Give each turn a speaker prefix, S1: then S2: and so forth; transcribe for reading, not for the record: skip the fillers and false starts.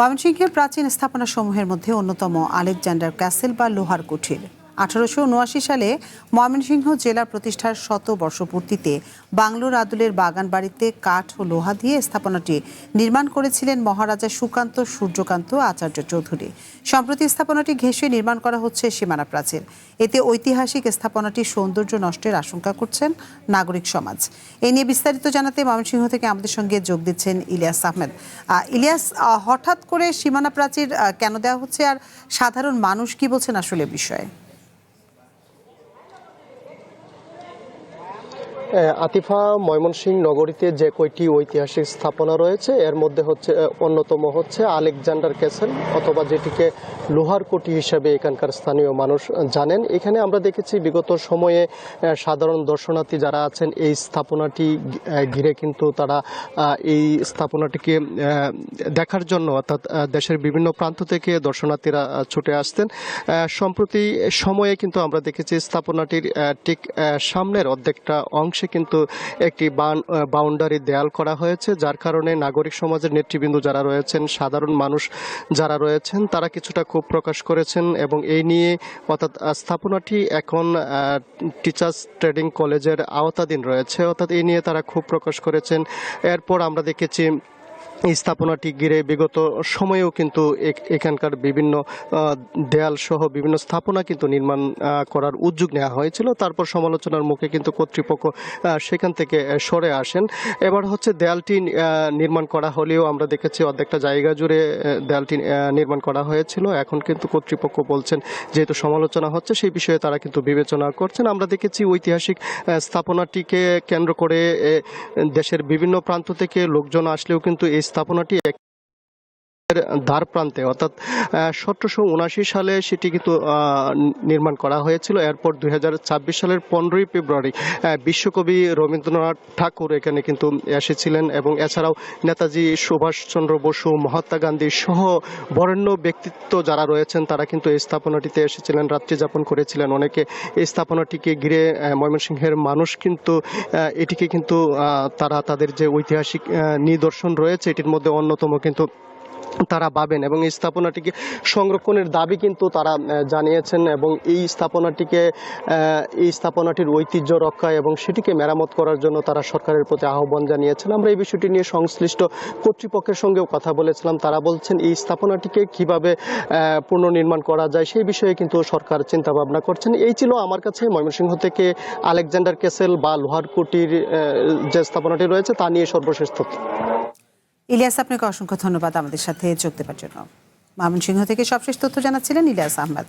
S1: ময়মনসিংহের প্রাচীন স্থাপনাসমূহের মধ্যে অন্যতম আলেকজান্ডার ক্যাসেল বা লোহার কুঠির। 1879 সালে ময়মনসিংহ জেলা প্রতিষ্ঠার 100 বর্ষপূর্তিতে বাংলোর আদলের বাগান বাড়িতে কাঠ ও লোহা দিয়ে স্থাপনাটি নির্মাণ করেছিলেন মহারাজা সুকান্ত সূর্যকান্ত আচার্য চৌধুরী। সম্প্রতি স্থাপনাটি ঘেঁষে নির্মাণ করা হচ্ছে সীমানা প্রাচীর। এতে ঐতিহাসিক স্থাপনাটির সৌন্দর্য নষ্টের আশঙ্কা করছেন নাগরিক সমাজ। এ নিয়ে বিস্তারিত জানাতে ময়মনসিংহ থেকে আমাদের সঙ্গে যোগ দিচ্ছেন ইলিয়াস আহমেদ। ইলিয়াস, হঠাৎ করে সীমানা প্রাচীর কেন দেওয়া হচ্ছে, আর সাধারণ মানুষ কি বলছেন আসলে বিষয়ে?
S2: আতিফা, ময়মনসিংহ নগরীতে যে কয়টি ঐতিহাসিক স্থাপনা রয়েছে এর মধ্যে অন্যতম হচ্ছে আলেকজান্ডার ক্যাসেল, অথবা যেটিকে লোহার কোঠি হিসেবে এখানকার স্থানীয় মানুষ জানেন। এখানে আমরা দেখেছি বিগত সময়ে সাধারণ দর্শনার্থী যারা আছেন এই স্থাপনাটি ঘিরে কিন্তু তারা এই স্থাপনাটিকে দেখার জন্য, অর্থাৎ দেশের বিভিন্ন প্রান্ত থেকে দর্শনার্থীরা ছুটে আসতেন। সম্প্রতি সময়ে কিন্তু আমরা দেখেছি স্থাপনাটির ঠিক সামনের অর্ধেকটা অংশ কিন্তু একটি বাউন্ডারি দেয়াল করা হয়েছে, যার কারণে নাগরিক সমাজের নেতৃবৃন্দ যারা রয়েছেন, সাধারণ মানুষ যারা রয়েছেন, তারা কিছুটা ক্ষোভ প্রকাশ করেছেন। এবং এই নিয়ে অর্থাৎ স্থাপনাটি এখন টিচার্স ট্রেনিং কলেজের আওতাধীন রয়েছে, অর্থাৎ এই নিয়ে তারা ক্ষোভ প্রকাশ করেছেন। এরপর আমরা দেখেছি এই স্থাপনাটি ঘিরে বিগত সময়েও কিন্তু এখানকার বিভিন্ন দেয়াল সহ বিভিন্ন স্থাপনা কিন্তু নির্মাণ করার উদ্যোগ নেওয়া হয়েছিল। তারপর সমালোচনার মুখে কিন্তু কর্তৃপক্ষ সেখান থেকে সরে আসেন। এবার হচ্ছে দেয়ালটি নির্মাণ করা হলেও আমরা দেখেছি অর্ধেকটা জায়গা জুড়ে দেয়ালটি নির্মাণ করা হয়েছিল। এখন কিন্তু কর্তৃপক্ষ বলছেন যেহেতু সমালোচনা হচ্ছে সেই বিষয়ে তারা কিন্তু বিবেচনা করছেন। আমরা দেখেছি ঐতিহাসিক স্থাপনাটিকে কেন্দ্র করে দেশের বিভিন্ন প্রান্ত থেকে লোকজন আসলেও কিন্তু এই স্থাপনাটি ধার প্রান্তে, অর্থাৎ 1779 সালে সেটি কিন্তু নির্মাণ করা হয়েছিল। এরপর 2026 সালের 15ই ফেব্রুয়ারি বিশ্বকবি রবীন্দ্রনাথ ঠাকুর এখানে কিন্তু এসেছিলেন, এবং এছাড়াও নেতাজি সুভাষচন্দ্র বসু, মহাত্মা গান্ধী সহ বরেণ্য ব্যক্তিত্ব যারা রয়েছেন তারা কিন্তু এই স্থাপনাটিতে এসেছিলেন, রাত্রি যাপন করেছিলেন। অনেকে এই স্থাপনাটিকে ঘিরে ময়মনসিংহের মানুষ কিন্তু এটিকে কিন্তু তারা তাদের যে ঐতিহাসিক নিদর্শন রয়েছে এটির মধ্যে অন্যতম কিন্তু তারা ভাবেন, এবং এই স্থাপনাটিকে সংরক্ষণের দাবি কিন্তু তারা জানিয়েছেন। এবং এই স্থাপনাটির ঐতিহ্য রক্ষা এবং সেটিকে মেরামত করার জন্য তারা সরকারের প্রতি আহ্বান জানিয়েছেন। আমরা এই বিষয়টি নিয়ে সংশ্লিষ্ট কর্তৃপক্ষের সঙ্গেও কথা বলেছিলাম। তারা বলছেন এই স্থাপনাটিকে কিভাবে পুনর্নির্মাণ করা যায় সেই বিষয়ে কিন্তু সরকার চিন্তা ভাবনা করছেন। এই ছিল আমার কাছে ময়মনসিংহ থেকে আলেকজান্ডার ক্যাসেল বা লোহার কুঠির যে স্থাপনাটি রয়েছে তা নিয়ে সর্বশেষ তথ্য।
S1: ইলিয়াস, আপনাকে অসংখ্য ধন্যবাদ আমাদের সাথে যোগ দেওয়ার জন্য। ময়মনসিংহ থেকে সবশেষ তথ্য জানাচ্ছিলেন ইলিয়াস আহমেদ।